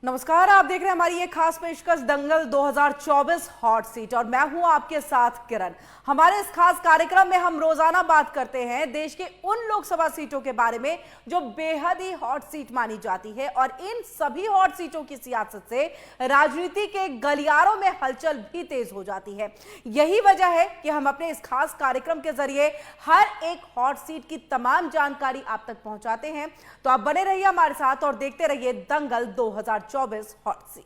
नमस्कार, आप देख रहे हैं हमारी ये खास पेशकश दंगल 2024 हॉट सीट और मैं हूं आपके साथ किरण। हमारे इस खास कार्यक्रम में हम रोजाना बात करते हैं देश के उन लोकसभा सीटों के बारे में जो बेहद ही हॉट सीट मानी जाती है और इन सभी हॉट सीटों की सियासत से राजनीति के गलियारों में हलचल भी तेज हो जाती है। यही वजह है कि हम अपने इस खास कार्यक्रम के जरिए हर एक हॉट सीट की तमाम जानकारी आप तक पहुंचाते हैं। तो आप बने रहिए हमारे साथ और देखते रहिए दंगल 2024 हॉट सीट।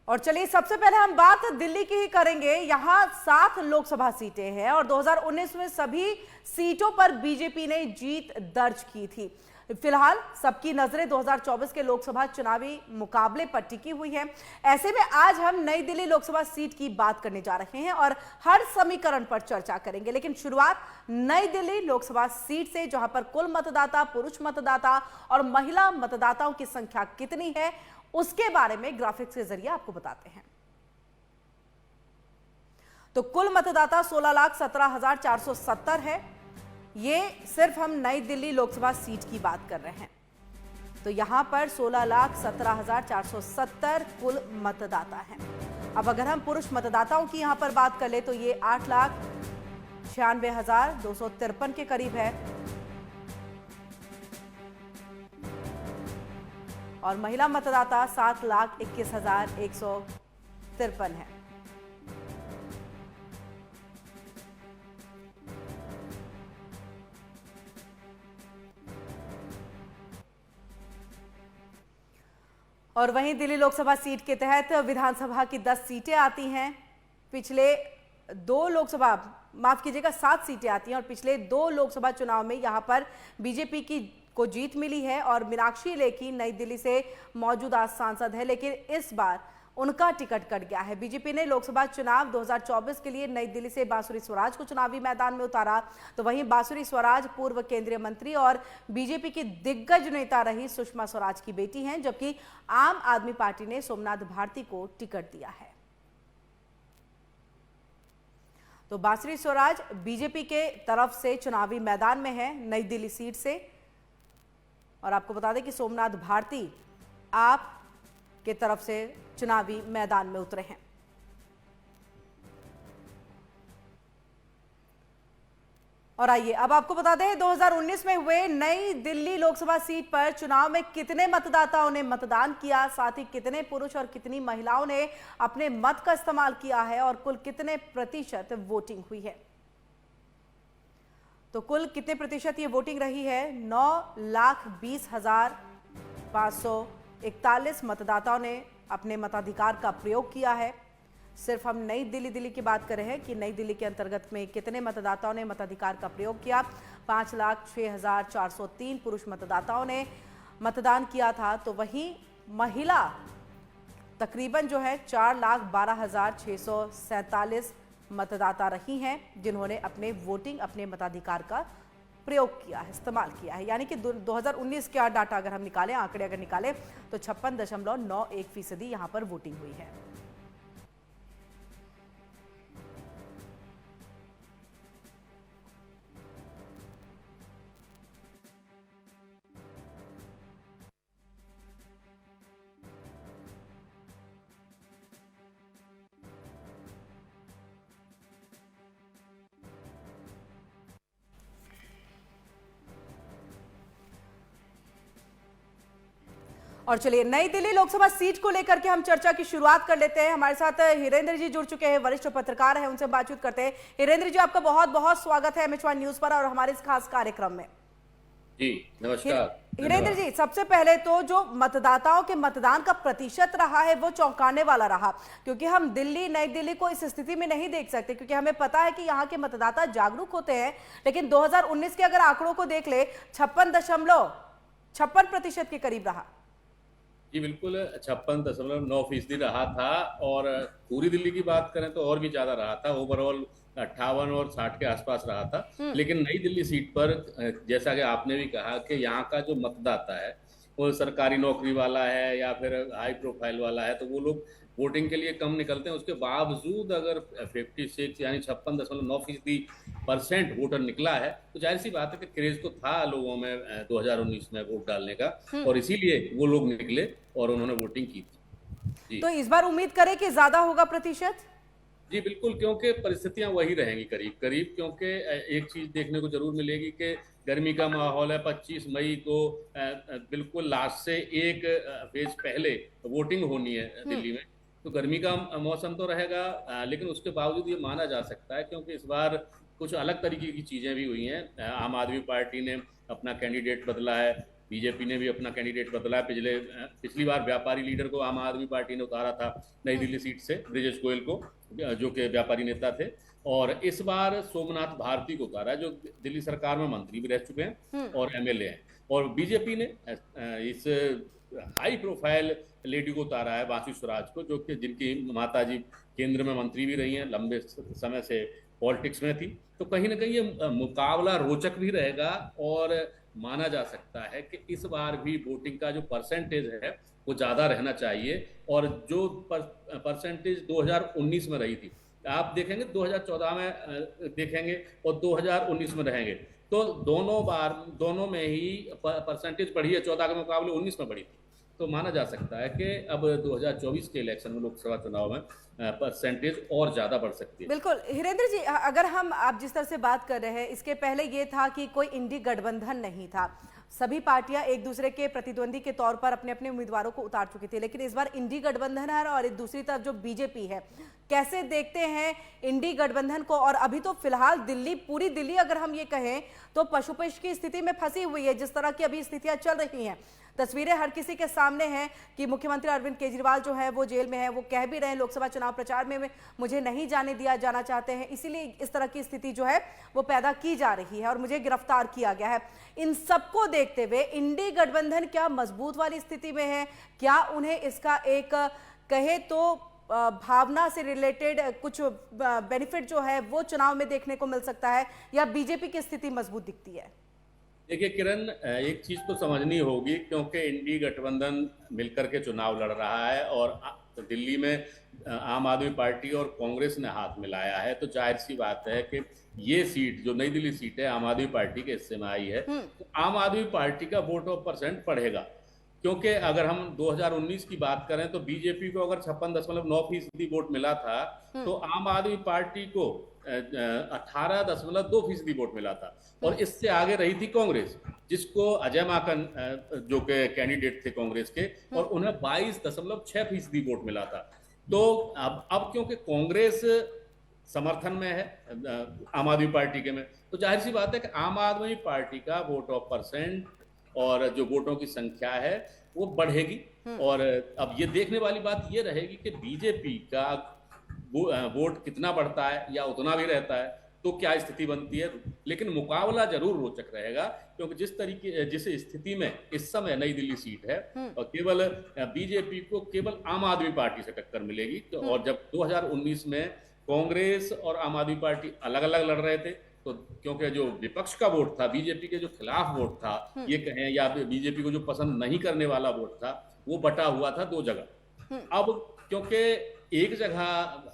और चलिए सबसे पहले हम बात दिल्ली की ही करेंगे। यहां 7 लोकसभा सीटें हैं और 2019 में सभी सीटों पर बीजेपी ने जीत दर्ज की थी। फिलहाल सबकी नजरें 2024 के लोकसभा चुनावी मुकाबले पर टिकी हुई हैं। ऐसे में आज हम नई दिल्ली लोकसभा सीट की बात करने जा रहे हैं और हर समीकरण पर चर्चा करेंगे। लेकिन शुरुआत नई दिल्ली लोकसभा सीट से, जहां पर कुल मतदाता, पुरुष मतदाता और महिला मतदाताओं की संख्या कितनी है उसके बारे में ग्राफिक्स के जरिए आपको बताते हैं। तो कुल मतदाता 16,17,470 है। ये सिर्फ हम नई दिल्ली लोकसभा सीट की बात कर रहे हैं। तो यहां पर 16,17,470 कुल मतदाता हैं। अब अगर हम पुरुष मतदाताओं की यहां पर बात कर ले तो ये 8,96,253 के करीब है और महिला मतदाता 7,21,153 है। और वहीं दिल्ली लोकसभा सीट के तहत विधानसभा की 10 सीटें आती हैं। पिछले 2 लोकसभा, माफ कीजिएगा, 7 सीटें आती हैं और पिछले 2 लोकसभा चुनाव में यहां पर बीजेपी को जीत मिली है और मीनाक्षी लेखी नई दिल्ली से मौजूदा सांसद है, लेकिन इस बार उनका टिकट कट गया है। बीजेपी ने लोकसभा चुनाव 2024 के लिए नई दिल्ली से बांसुरी स्वराज को चुनावी मैदान में उतारा। तो वहीं बांसुरी स्वराज पूर्व केंद्रीय मंत्री और बीजेपी की दिग्गज नेता रही सुषमा स्वराज की बेटी हैं, जबकि आम आदमी पार्टी ने सोमनाथ भारती को टिकट दिया है। तो बांसुरी स्वराज बीजेपी के तरफ से चुनावी मैदान में है नई दिल्ली सीट से। और आपको बता दें कि सोमनाथ भारती आप के तरफ से चुनावी मैदान में उतरे हैं। और आइए अब आपको बता दें 2019 में हुए नई दिल्ली लोकसभा सीट पर चुनाव में कितने मतदाताओं ने मतदान किया, साथ ही कितने पुरुष और कितनी महिलाओं ने अपने मत का इस्तेमाल किया है और कुल कितने प्रतिशत वोटिंग हुई है। तो कुल कितने प्रतिशत ये वोटिंग रही है? 9,20,541 मतदाताओं ने अपने मताधिकार का प्रयोग किया है। सिर्फ हम नई दिल्ली की बात कर रहे हैं कि नई दिल्ली के अंतर्गत में कितने मतदाताओं ने मताधिकार का प्रयोग किया। 5,06,403 पुरुष मतदाताओं ने मतदान किया था। तो वहीं महिला तकरीबन जो है 4,12,647 मतदाता रही हैं जिन्होंने अपने मताधिकार का प्रयोग किया है, इस्तेमाल किया है। यानी कि 2019 का डाटा अगर हम निकालें, आंकड़े अगर निकालें तो 56.91% यहां पर वोटिंग हुई है। और चलिए नई दिल्ली लोकसभा सीट को लेकर के हम चर्चा की शुरुआत कर लेते हैं। हमारे साथ हिरेंद्र जी जुड़ चुके हैं, वरिष्ठ पत्रकार हैं, उनसे बातचीत करते हैं। हिरेंद्र जी, आपका बहुत बहुत स्वागत है एमएच1 न्यूज पर और हमारे इस खास कार्यक्रम में। जी नमस्कार। हिरेंद्र जी, सबसे पहले तो जो मतदाताओं के मतदान का प्रतिशत रहा है वो चौंकाने वाला रहा, क्योंकि हम नई दिल्ली को इस स्थिति में नहीं देख सकते, क्योंकि हमें पता है कि यहाँ के मतदाता जागरूक होते हैं। लेकिन 2019 के अगर आंकड़ों को देख ले 56.56% के करीब रहा। जी बिल्कुल, 56.9% रहा था और पूरी दिल्ली की बात करें तो और भी ज्यादा रहा था। ओवरऑल 58 और 60 के आसपास रहा था। लेकिन नई दिल्ली सीट पर जैसा कि आपने भी कहा कि यहाँ का जो मतदाता है वो सरकारी नौकरी वाला है या फिर हाई प्रोफाइल वाला है, तो वो लोग वोटिंग के लिए कम निकलते हैं। उसके बावजूद अगर 56 यानी 56.9% वोटर निकला है, तो जाहिर सी बात है कि क्रेज तो था लोगों में 2019 में वोट डालने का, और इसीलिए वो लोग निकले और उन्होंने वोटिंग की थी। जी तो इस बार उम्मीद करें कि ज्यादा होगा प्रतिशत? जी बिल्कुल, क्योंकि परिस्थितियां वही रहेंगी करीब करीब, क्योंकि एक चीज देखने को जरूर मिलेगी कि गर्मी का माहौल है। 25 मई को बिल्कुल लास्ट से एक फेज पहले वोटिंग होनी है दिल्ली में, तो गर्मी का मौसम तो रहेगा, लेकिन उसके बावजूद ये माना जा सकता है, क्योंकि इस बार कुछ अलग तरीके की चीजें भी हुई हैं। आम आदमी पार्टी ने अपना कैंडिडेट बदला है, बीजेपी ने भी अपना कैंडिडेट बदला है। पिछली बार व्यापारी लीडर को आम आदमी पार्टी ने उतारा था नई दिल्ली सीट से, ब्रिजेश गोयल को, जो कि व्यापारी नेता थे, और इस बार सोमनाथ भारती को उतारा है, जो दिल्ली सरकार में मंत्री भी रह चुके हैं और एमएलए हैं। और बीजेपी ने इस हाई प्रोफाइल लेडी को उतारा है, बासु स्वराज को, जो कि जिनकी माता जी केंद्र में मंत्री भी रही हैं, लंबे समय से पॉलिटिक्स में थी। तो कहीं ना कहीं ये मुकाबला रोचक भी रहेगा, और माना जा सकता है कि इस बार भी वोटिंग का जो परसेंटेज है वो ज़्यादा रहना चाहिए। और जो परसेंटेज 2019 में रही थी, आप देखेंगे 2014 में देखेंगे और 2019 में रहेंगे, तो दोनों में ही परसेंटेज बढ़ी है, 14 के मुकाबले 19 में बढ़ी थी। तो माना जा सकता है कि अब 2024 के इलेक्शन में, लोकसभा चुनाव में, परसेंटेज और ज़्यादा बढ़ सकती है। बिल्कुल हिरेंद्र जी, अगर हम आप जिस तरह से बात कर रहे हैं, इसके पहले ये था कि कोई इंडी गठबंधन नहीं था, सभी पार्टियां एक दूसरे के प्रतिद्वंदी के तौर पर अपने अपने उम्मीदवारों को उतार चुकी थी, लेकिन इस बार इंडी गठबंधन है और दूसरी तरफ जो बीजेपी है। कैसे देखते हैं इंडी गठबंधन को? और अभी तो फिलहाल दिल्ली, पूरी दिल्ली अगर हम ये कहें तो पशुपेश की स्थिति में फंसी हुई है, जिस तरह की अभी स्थितियां चल रही हैं। तस्वीरें हर किसी के सामने हैं कि मुख्यमंत्री अरविंद केजरीवाल जो है वो जेल में है, वो कह भी रहे हैं लोकसभा चुनाव प्रचार में मुझे नहीं जाने दिया जाना चाहते हैं, इसीलिए इस तरह की स्थिति जो है वो पैदा की जा रही है और मुझे गिरफ्तार किया गया है। इन सबको देखते हुए इंडी गठबंधन क्या मजबूत वाली स्थिति में है? क्या उन्हें इसका एक कहे तो भावना से रिलेटेड कुछ बेनिफिट जो है वो चुनाव में देखने को मिल सकता है, या बीजेपी की स्थिति मजबूत दिखती है? देखिए किरण, एक चीज तो समझनी होगी, क्योंकि इंडी गठबंधन मिलकर के चुनाव लड़ रहा है और दिल्ली में आम आदमी पार्टी और कांग्रेस ने हाथ मिलाया है, तो जाहिर सी बात है कि ये सीट जो नई दिल्ली सीट है आम आदमी पार्टी के हिस्से में आई है, तो आम आदमी पार्टी का वोट ऑफ परसेंट बढ़ेगा। क्योंकि अगर हम 2019 की बात करें तो बीजेपी को अगर 56.9% वोट मिला था, तो आम आदमी पार्टी को 18.2% वोट मिला था, और इससे आगे रही थी कांग्रेस, जिसको अजय माकन जो के कैंडिडेट थे कांग्रेस के, और उन्हें 22.6% वोट मिला था। तो अब क्योंकि कांग्रेस समर्थन में है आम आदमी पार्टी के में, तो जाहिर सी बात है कि आम आदमी पार्टी का वोट ऑफ परसेंट और जो वोटों की संख्या है वो बढ़ेगी। और अब ये देखने वाली बात ये रहेगी कि बीजेपी का वोट कितना बढ़ता है या उतना भी रहता है, तो क्या स्थिति बनती है। लेकिन मुकाबला जरूर रोचक रहेगा, क्योंकि जिस स्थिति में इस समय नई दिल्ली सीट है, और केवल बीजेपी को केवल आम आदमी पार्टी से टक्कर मिलेगी। तो और जब 2019 में कांग्रेस और आम आदमी पार्टी अलग अलग लड़ रहे थे, तो क्योंकि जो विपक्ष का वोट था, बीजेपी के जो खिलाफ वोट था ये कहें, या बीजेपी को जो पसंद नहीं करने वाला वोट था, वो बटा हुआ था 2 जगह। अब क्योंकि एक जगह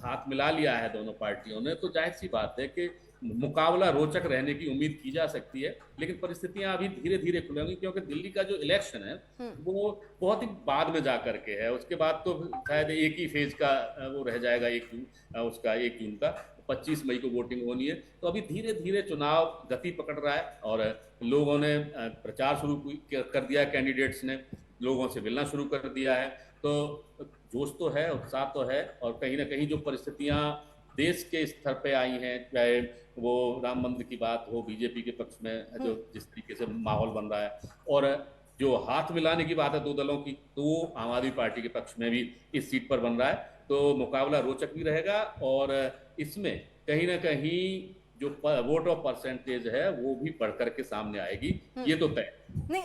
हाथ मिला लिया है दोनों पार्टियों ने, तो जाहिर सी बात है कि मुकाबला रोचक रहने की उम्मीद की जा सकती है। लेकिन परिस्थितियां अभी धीरे धीरे खुलेंगी, क्योंकि दिल्ली का जो इलेक्शन है वो बहुत ही बाद में जा करके है। उसके बाद तो शायद एक ही फेज का वो रह जाएगा, 1 जून का, 25 मई को वोटिंग होनी है। तो अभी धीरे धीरे चुनाव गति पकड़ रहा है, और लोगों ने प्रचार शुरू कर दिया, कैंडिडेट्स ने लोगों से मिलना शुरू कर दिया है। तो जोश तो है, उत्साह तो है, और कहीं ना कहीं जो परिस्थितियां देश के स्तर पे आई हैं, चाहे वो राम मंदिर की बात हो बीजेपी के पक्ष में, जो जिस तरीके से माहौल बन रहा है, और जो हाथ मिलाने की बात है 2 दलों की, तो वो आम आदमी पार्टी के पक्ष में भी इस सीट पर बन रहा है। तो मुकाबला रोचक भी रहेगा, और इसमें कहीं ना कहीं जो वोट ऑफ परसेंटेज है वो भी बढ़कर के सामने आएगी, ये तो तय। नहीं,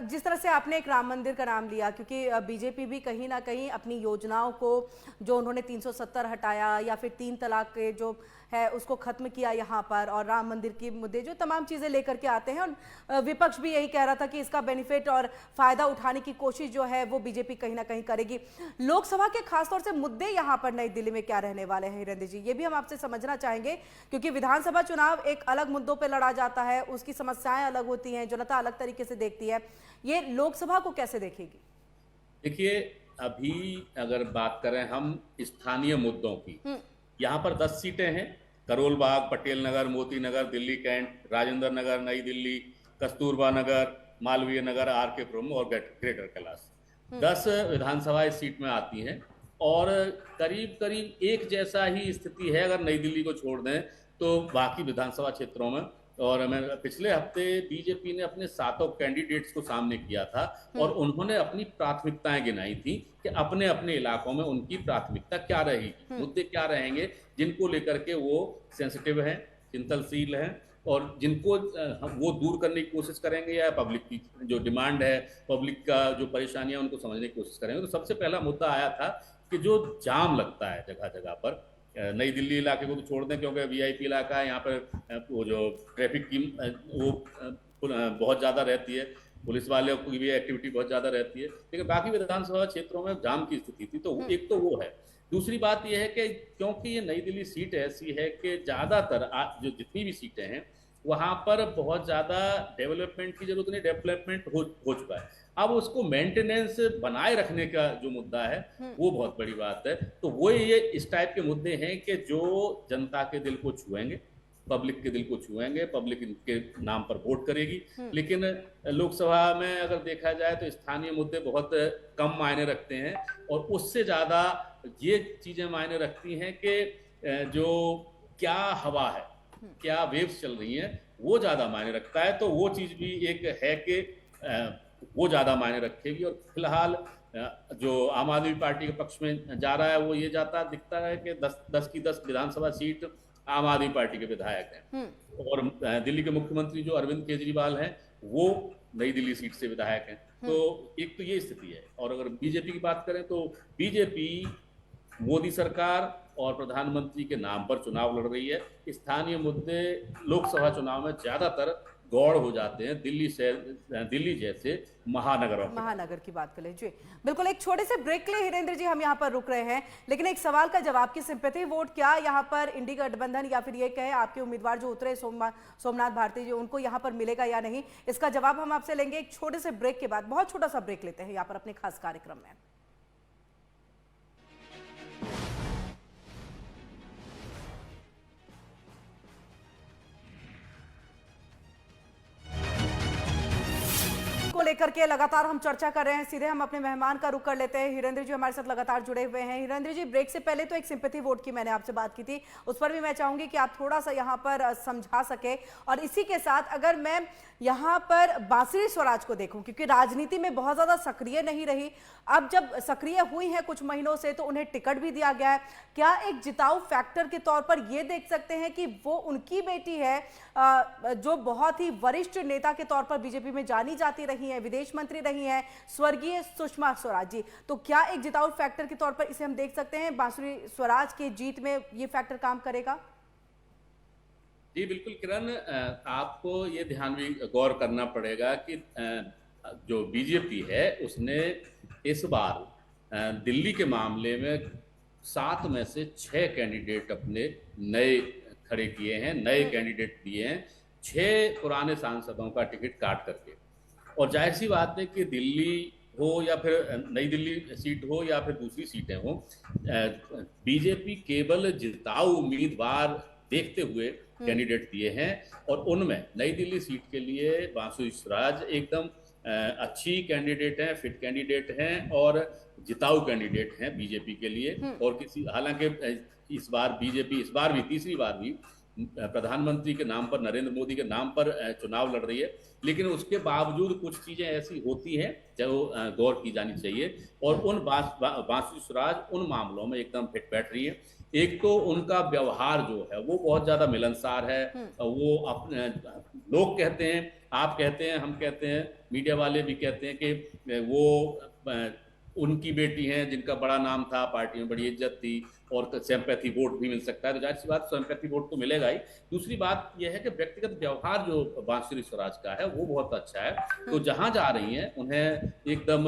जिस तरह से आपने एक राम मंदिर का नाम लिया, क्योंकि बीजेपी भी कहीं ना कहीं अपनी योजनाओं को, जो उन्होंने 370 हटाया या फिर 3 तलाक के जो है उसको खत्म किया यहाँ पर, और राम मंदिर के मुद्दे जो तमाम चीजें लेकर के आते हैं, और विपक्ष भी यही कह रहा था कि इसका बेनिफिट और फायदा उठाने की कोशिश जो है वो बीजेपी कहीं ना कहीं करेगी। लोकसभा के खासतौर से मुद्दे यहाँ पर नई दिल्ली में क्या रहने वाले हैं हिरेंद्र जी, ये भी हम आपसे समझना चाहेंगे, क्योंकि विधानसभा चुनाव एक अलग मुद्दों पर लड़ा जाता है, उसकी समस्याएं अलग होती हैं, जनता अलग तरीके से देखती है, ये लोकसभा को कैसे देखेगी? देखिए, अभी अगर बात करें हम स्थानीय मुद्दों की, यहाँ पर 10 सीटें हैं। करोल बाग, पटेल नगर, मोती नगर, दिल्ली कैंट, राजेंद्र नगर, नई दिल्ली, कस्तूरबा नगर, मालवीय नगर, आर के पुरम और ग्रेटर कैलाश, 10 विधानसभा इस सीट में आती हैं। और करीब करीब एक जैसा ही स्थिति है अगर नई दिल्ली को छोड़ दें तो बाकी विधानसभा क्षेत्रों में। और मैं पिछले हफ्ते बीजेपी ने अपने 7 कैंडिडेट्स को सामने किया था और उन्होंने अपनी प्राथमिकताएं गिनाई थी कि अपने अपने इलाकों में उनकी प्राथमिकता क्या रहेगी, मुद्दे क्या रहेंगे जिनको लेकर के वो सेंसिटिव हैं, चिंतनशील हैं, और जिनको वो दूर करने की कोशिश करेंगे, या पब्लिक की जो डिमांड है, पब्लिक का जो परेशानियां उनको समझने की कोशिश करेंगे। तो सबसे पहला मुद्दा आया था कि जो जाम लगता है जगह जगह पर, नई दिल्ली इलाके को तो छोड़ दें क्योंकि वीआईपी इलाका है, यहाँ पर वो जो ट्रैफिक की वो बहुत ज़्यादा रहती है, पुलिस वाले की भी एक्टिविटी बहुत ज़्यादा रहती है, लेकिन बाकी विधानसभा क्षेत्रों में जाम की स्थिति थी। तो एक तो वो है। दूसरी बात यह है कि क्योंकि ये नई दिल्ली सीट ऐसी है कि ज़्यादातर जो जितनी भी सीटें हैं वहाँ पर बहुत ज़्यादा डेवलपमेंट की जरूरत नहीं, डेवलपमेंट हो चुका है। अब उसको मेंटेनेंस बनाए रखने का जो मुद्दा है वो बहुत बड़ी बात है। तो वो ये इस टाइप के मुद्दे हैं कि जो जनता के दिल को छुएंगे, पब्लिक के दिल को छुएंगे, पब्लिक इनके नाम पर वोट करेगी। लेकिन लोकसभा में अगर देखा जाए तो स्थानीय मुद्दे बहुत कम मायने रखते हैं, और उससे ज़्यादा ये चीज़ें मायने रखती हैं कि जो क्या हवा है, क्या वेव्स चल रही हैं, वो ज़्यादा मायने रखता है। तो वो चीज़ भी एक है कि वो ज़्यादा मायने रखेगी। और फिलहाल जो आम आदमी पार्टी के पक्ष में जा रहा है वो ये जाता दिखता है कि 10 की 10 विधानसभा सीट आम आदमी पार्टी के विधायक हैं, और दिल्ली के मुख्यमंत्री जो अरविंद केजरीवाल हैं वो नई दिल्ली सीट से विधायक हैं। तो एक तो ये स्थिति है। और अगर बीजेपी की बात करें तो बीजेपी मोदी सरकार और प्रधानमंत्री के नाम पर चुनाव लड़ रही है। स्थानीय मुद्दे लोकसभा चुनाव में ज्यादातर गौड़ हो जाते हैं दिल्ली जैसे महानगर की बात करें जी। बिल्कुल, एक छोटे से ब्रेक के लिए हिरेंद्र जी हम यहाँ पर रुक रहे हैं, लेकिन एक सवाल का जवाब की सिंपैथी वोट क्या यहाँ पर इंडी गठबंधन या फिर ये कहे आपके उम्मीदवार जो उतरे सोमनाथ भारती जी, उनको यहाँ पर मिलेगा या नहीं, इसका जवाब हम आपसे लेंगे एक छोटे से ब्रेक के बाद। बहुत छोटा सा ब्रेक लेते हैं यहाँ पर अपने खास कार्यक्रम में। को लेकर के लगातार हम चर्चा कर रहे हैं, सीधे हम अपने मेहमान का रुख कर लेते हैं। हिरेंद्र जी हमारे साथ लगातार जुड़े हुए हैं। हिरेंद्र जी, ब्रेक से पहले तो एक सिंपैथी वोट की मैंने आपसे बात की थी, उस पर भी मैं चाहूंगी कि आप थोड़ा सा यहाँ पर समझा सके। और इसी के साथ अगर मैं यहाँ पर बांसुरी स्वराज को देखूं, क्योंकि राजनीति में बहुत ज्यादा सक्रिय नहीं रही, अब जब सक्रिय हुई है कुछ महीनों से तो उन्हें टिकट भी दिया गया है, क्या एक जिताऊ फैक्टर के तौर पर ये देख सकते हैं कि वो उनकी बेटी है जो बहुत ही वरिष्ठ नेता के तौर पर बीजेपी में जानी जाती रही है, विदेश मंत्री रही हैं, स्वर्गीय सुषमा स्वराज जी, तो क्या एक जिताऊ फैक्टर के तौर पर इसे हम देख सकते हैं? बांसुरी स्वराज की जीत में ये फैक्टर काम करेगा? जी बिल्कुल किरण, आपको ये ध्यान भी गौर करना पड़ेगा कि जो बीजेपी है उसने इस बार दिल्ली के मामले में 7 में से 6 कैंडिडेट अपने नए खड़े किए हैं, नए कैंडिडेट दिए हैं, 6 पुराने सांसदों का टिकट काट करके। और जाहिर सी बात है कि दिल्ली हो या फिर नई दिल्ली सीट हो या फिर दूसरी सीटें हो, बीजेपी केवल जिताऊ उम्मीदवार देखते हुए कैंडिडेट दिए हैं। और उनमें नई दिल्ली सीट के लिए बांसुरी स्वराज एकदम अच्छी कैंडिडेट हैं, फिट कैंडिडेट हैं और जिताऊ कैंडिडेट हैं बीजेपी के लिए। और किसी हालांकि इस बार बीजेपी इस बार भी तीसरी बार भी प्रधानमंत्री के नाम पर, नरेंद्र मोदी के नाम पर चुनाव लड़ रही है, लेकिन उसके बावजूद कुछ चीजें ऐसी होती हैं जो गौर की जानी चाहिए। और उन बांसुरी स्वराज उन मामलों में एकदम फिट बैठ रही है। एक तो उनका व्यवहार जो है वो बहुत ज्यादा मिलनसार है। वो अपने लोग कहते हैं, आप कहते हैं, हम कहते हैं, मीडिया वाले भी कहते हैं कि वो उनकी बेटी हैं जिनका बड़ा नाम था, पार्टी में बड़ी इज्जत थी और सिंपैथी वोट भी मिल सकता है, तो जाहिर सी बात सिंपैथी वोट तो मिलेगा ही। दूसरी बात यह है कि व्यक्तिगत व्यवहार जो बांसुरी स्वराज का है वो बहुत अच्छा है, तो जहां जा रही हैं उन्हें एकदम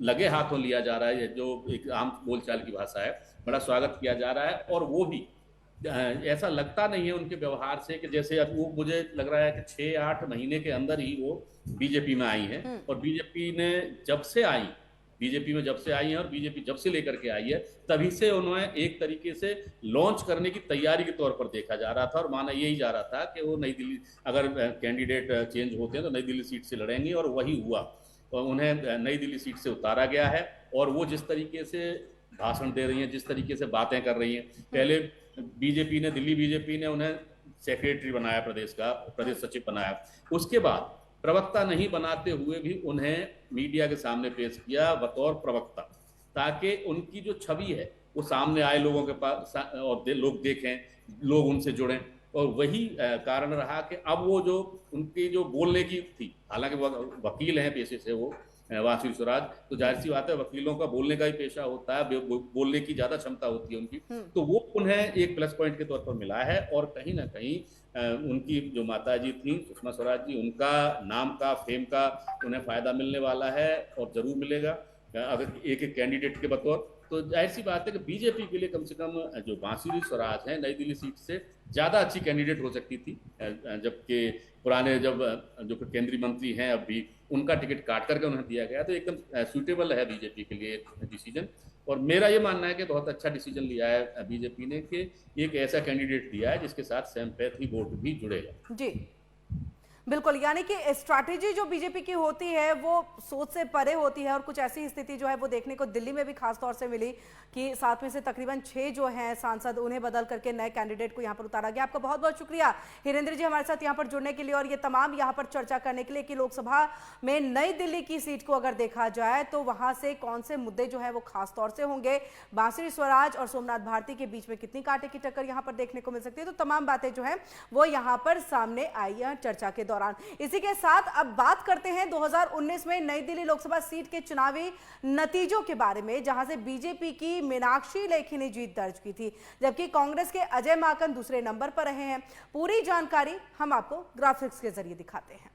लगे हाथों लिया जा रहा है, जो एक आम बोलचाल की भाषा है, बड़ा स्वागत किया जा रहा है। और वो भी ऐसा लगता नहीं है उनके व्यवहार से कि जैसे अब वो, मुझे लग रहा है कि 6-8 महीने के अंदर ही वो बीजेपी में आई हैं, और बीजेपी ने जब से आई बीजेपी में जब से आई है और बीजेपी जब से लेकर के आई है, तभी से उन्हें एक तरीके से लॉन्च करने की तैयारी के तौर पर देखा जा रहा था, और माना यही जा रहा था कि वो नई दिल्ली, अगर कैंडिडेट चेंज होते हैं तो नई दिल्ली सीट से लड़ेंगे, और वही हुआ। और उन्हें नई दिल्ली सीट से उतारा गया है, और वो जिस तरीके से भाषण दे रही हैं, जिस तरीके से बातें कर रही हैं, पहले दिल्ली बीजेपी ने उन्हें सेक्रेटरी बनाया, प्रदेश सचिव बनाया, उसके बाद प्रवक्ता नहीं बनाते हुए भी उन्हें मीडिया के सामने पेश किया बतौर प्रवक्ता, ताकि उनकी जो छवि है वो सामने आए लोगों के पास, और लोग देखें, लोग उनसे जुड़ें। और वही कारण रहा कि अब वो जो उनकी जो बोलने की थी, हालांकि वकील हैं पेशे से वो बांसुरी स्वराज, तो जाहिर सी बात है वकीलों का बोलने का ही पेशा होता है, बोलने की ज्यादा क्षमता होती है उनकी, तो वो उन्हें एक प्लस पॉइंट के तौर पर मिला है। और कहीं ना कहीं उनकी जो माता जी थी सुषमा स्वराज जी, उनका नाम का, फेम का उन्हें फायदा मिलने वाला है, और जरूर मिलेगा अगर एक एक कैंडिडेट के बतौर। तो जाहिर सी बात है कि बीजेपी के लिए कम से कम जो बांसुरी स्वराज है नई दिल्ली सीट से ज्यादा अच्छी कैंडिडेट हो सकती थी, जबकि पुराने जो केंद्रीय मंत्री हैं अब भी, उनका टिकट काट करके उन्हें दिया गया, तो एकदम सूटेबल है बीजेपी के लिए डिसीजन। और मेरा ये मानना है कि बहुत अच्छा डिसीजन लिया है बीजेपी ने कि एक ऐसा कैंडिडेट दिया है जिसके साथ सिंपैथी वोट भी जुड़ेगा। जी बिल्कुल, यानी कि स्ट्रैटेजी जो बीजेपी की होती है वो सोच से परे होती है, और कुछ ऐसी स्थिति जो है वो देखने को दिल्ली में भी खास तौर से मिली कि 7 में से तकरीबन 6 जो हैं सांसद, उन्हें बदल करके नए कैंडिडेट को यहां पर उतारा गया। आपका बहुत बहुत शुक्रिया हिरेंद्र जी हमारे साथ यहां पर जुड़ने के लिए, और ये तमाम यहां पर चर्चा करने के लिए कि लोकसभा में नई दिल्ली की सीट को अगर देखा जाए तो वहां से कौन से मुद्दे जो है वो खास तौर से होंगे, बांसुरी स्वराज और सोमनाथ भारती के बीच में कितनी कांटे की टक्कर यहां पर देखने को मिल सकती है। तो तमाम बातें जो है वो यहां पर सामने आई है चर्चा के दौरान। इसी के साथ अब बात करते हैं 2019 में नई दिल्ली लोकसभा सीट के चुनावी नतीजों के बारे में, जहां से बीजेपी की मीनाक्षी लेखी ने जीत दर्ज की थी, जबकि कांग्रेस के अजय माकन दूसरे नंबर पर रहे हैं। पूरी जानकारी हम आपको ग्राफिक्स के जरिए दिखाते हैं।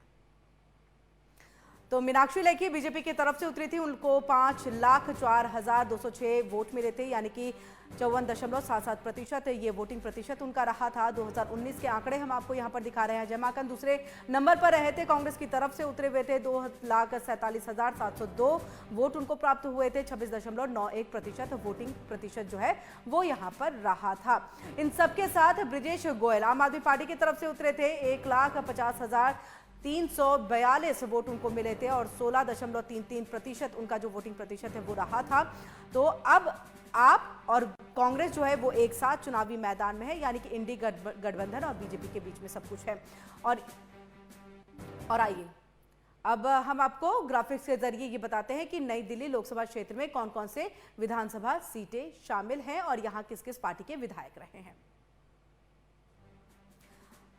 तो मीनाक्षी लेखी बीजेपी की तरफ से उतरी थी, उनको 5,04,206 वोट मिले थे, यानी कि 54.77% ये वोटिंग प्रतिशत उनका रहा था। 2019 के आंकड़े हम आपको यहां पर दिखा रहे हैं। अजय माकन दूसरे नंबर पर रहे थे, कांग्रेस की तरफ से उतरे हुए थे। 2,47,702 वोट उनको प्राप्त हुए थे। 26.91% वोटिंग प्रतिशत जो है वो यहां पर रहा था। इन सबके साथ ब्रिजेश गोयल आम आदमी पार्टी की तरफ से उतरे थे। 1,50,342 वोट उनको मिले थे, और 16.33% उनका जो वोटिंग प्रतिशत है वो रहा था। तो अब आप और कांग्रेस जो है वो एक साथ चुनावी मैदान में है, यानी कि इंडी गठबंधन और बीजेपी के बीच में सब कुछ है। और आइए अब हम आपको ग्राफिक्स के जरिए ये बताते हैं कि नई दिल्ली लोकसभा क्षेत्र में कौन कौन से विधानसभा सीटें शामिल हैं और यहां किस किस पार्टी के विधायक रहे हैं।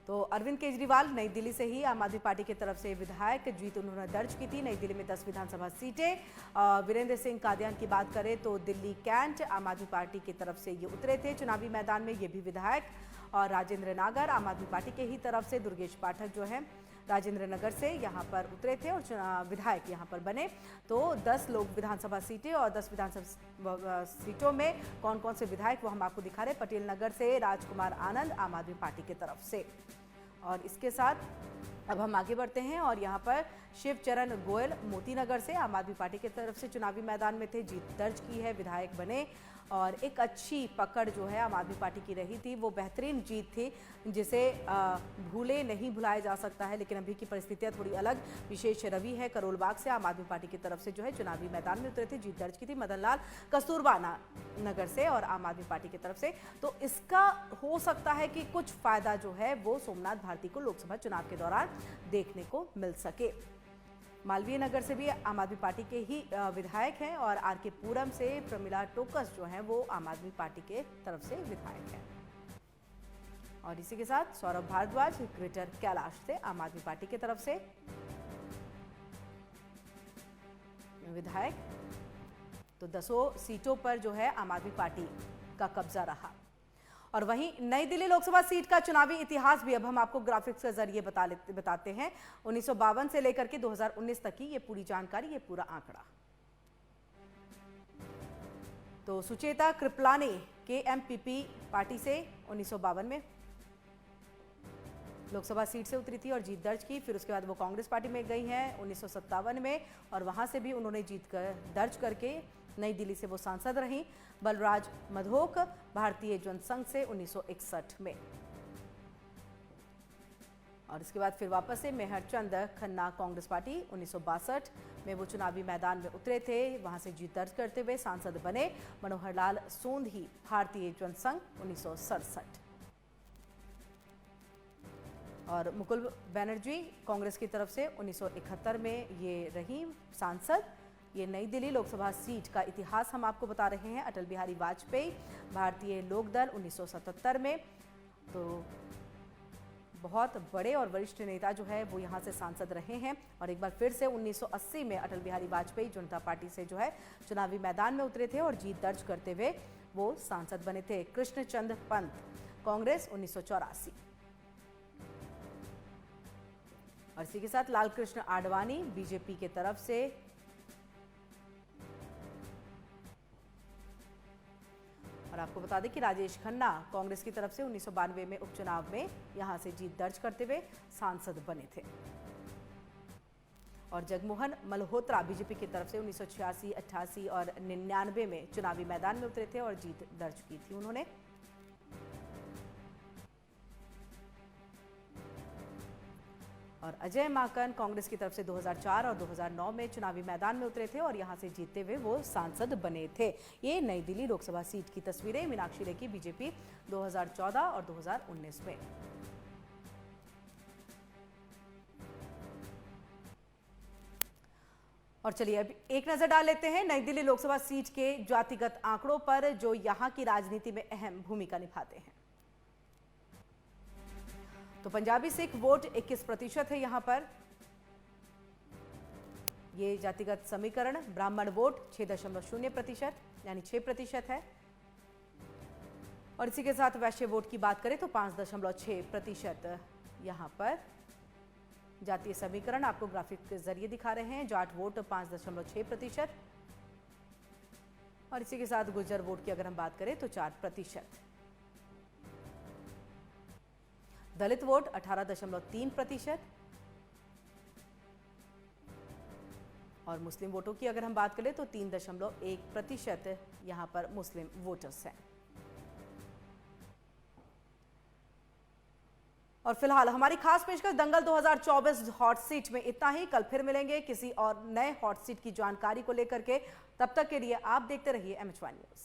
तो अरविंद केजरीवाल नई दिल्ली से ही आम आदमी पार्टी की तरफ से विधायक जीत उन्होंने दर्ज की थी। नई दिल्ली में 10 विधानसभा सीटें। वीरेंद्र सिंह कादियान की बात करें तो दिल्ली कैंट आम आदमी पार्टी की तरफ से ये उतरे थे चुनावी मैदान में, ये भी विधायक। और राजेंद्र नागर आम आदमी पार्टी के ही तरफ से, दुर्गेश पाठक जो है राजेंद्र नगर से यहाँ पर उतरे थे और विधायक यहाँ पर बने। तो 10 लोग विधानसभा सीटें, और 10 विधानसभा सीटों में कौन कौन से विधायक वो हम आपको दिखा रहे हैं। पटेल नगर से राजकुमार आनंद आम आदमी पार्टी की तरफ से। और इसके साथ अब हम आगे बढ़ते हैं, और यहाँ पर शिवचरण गोयल मोती नगर से आम आदमी पार्टी की तरफ से चुनावी मैदान में थे, जीत दर्ज की है, विधायक बने। और एक अच्छी पकड़ जो है आम आदमी पार्टी की रही थी, वो बेहतरीन जीत थी जिसे भूले नहीं भुलाया जा सकता है। लेकिन अभी की परिस्थितियां थोड़ी अलग। विशेष रवि है करोलबाग से आम आदमी पार्टी की तरफ से जो है चुनावी मैदान में उतरे थे, जीत दर्ज की थी। मदन लाल कस्तूरबा नगर से और आम आदमी पार्टी की तरफ से। तो इसका हो सकता है कि कुछ फायदा जो है वो सोमनाथ भारती को लोकसभा चुनाव के दौरान देखने को मिल सके। मालवीय नगर से भी आम आदमी पार्टी के ही विधायक हैं, और आरके पूरम से प्रमिला टोकस जो हैं वो आम आदमी पार्टी के तरफ से विधायक हैं। और इसी के साथ सौरभ भारद्वाज ग्रेटर कैलाश से आम आदमी पार्टी की तरफ से विधायक। तो 10 सीटों पर जो है आम आदमी पार्टी का कब्जा रहा। और वहीं नई दिल्ली लोकसभा सीट का चुनावी इतिहास भी अब हम आपको ग्राफिक्स के जरिए बताते हैं। 1952 से लेकर के 2019 तक की ये पूरी जानकारी, ये पूरा आंकड़ा। तो सुचेता कृपलानी KMPP पार्टी से 1952 में लोकसभा सीट से उतरी थी और जीत दर्ज की। फिर उसके बाद वो कांग्रेस पार्टी में गई हैं 1957 में, और वहां से भी उन्होंने जीत दर्ज करके नई दिल्ली से वो सांसद रहीं। बलराज मधोक भारतीय जनसंघ से 1961 में, और इसके बाद फिर वापस से मेहरचंद खन्ना कांग्रेस पार्टी 1962 में वो चुनावी मैदान में उतरे थे, वहां से जीत दर्ज करते हुए सांसद बने। मनोहर लाल सोंधी भारतीय जनसंघ 1967, और मुकुल बनर्जी कांग्रेस की तरफ से 1971 में ये रही सांसद। ये नई दिल्ली लोकसभा सीट का इतिहास हम आपको बता रहे हैं। अटल बिहारी वाजपेयी भारतीय लोकदल 1977 में, तो बहुत बड़े और वरिष्ठ नेता जो है वो यहाँ से सांसद रहे हैं। और एक बार फिर से 1980 में अटल बिहारी वाजपेयी जनता पार्टी से जो है चुनावी मैदान में उतरे थे और जीत दर्ज करते हुए वो सांसद बने थे। कृष्णचंद पंत कांग्रेस 1984, और इसी के साथ लाल कृष्ण आडवाणी बीजेपी के तरफ से, और आपको बता दें कि राजेश खन्ना कांग्रेस की तरफ से 1992 में उपचुनाव में यहां से जीत दर्ज करते हुए सांसद बने थे। और जगमोहन मल्होत्रा बीजेपी की तरफ से 1986, 88 और 99 में चुनावी मैदान में उतरे थे और जीत दर्ज की थी उन्होंने। और अजय माकन कांग्रेस की तरफ से 2004 और 2009 में चुनावी मैदान में उतरे थे और यहां से जीतते हुए वो सांसद बने थे। ये नई दिल्ली लोकसभा सीट की तस्वीरें मीनाक्षी लेखी बीजेपी 2014 और 2019 में। और चलिए अब एक नजर डाल लेते हैं नई दिल्ली लोकसभा सीट के जातिगत आंकड़ों पर, जो यहां की राजनीति में अहम भूमिका निभाते हैं। तो पंजाबी सिख वोट 21% है यहां पर, ये जातिगत समीकरण। ब्राह्मण वोट 6.0% यानी 6% है, और इसी के साथ वैश्य वोट की बात करें तो 5.6% यहां पर जातीय समीकरण आपको ग्राफिक के जरिए दिखा रहे हैं। जाट वोट 5.6%, और इसी के साथ गुर्जर वोट की अगर हम बात करें तो 4%। दलित वोट 18.3%, और मुस्लिम वोटों की अगर हम बात करें तो 3.1% यहां पर मुस्लिम वोटर्स हैं। और फिलहाल हमारी खास पेशकश दंगल 2024 हॉट सीट में इतना ही। कल फिर मिलेंगे किसी और नए हॉट सीट की जानकारी को लेकर के। तब तक के लिए आप देखते रहिए MH1 न्यूज़।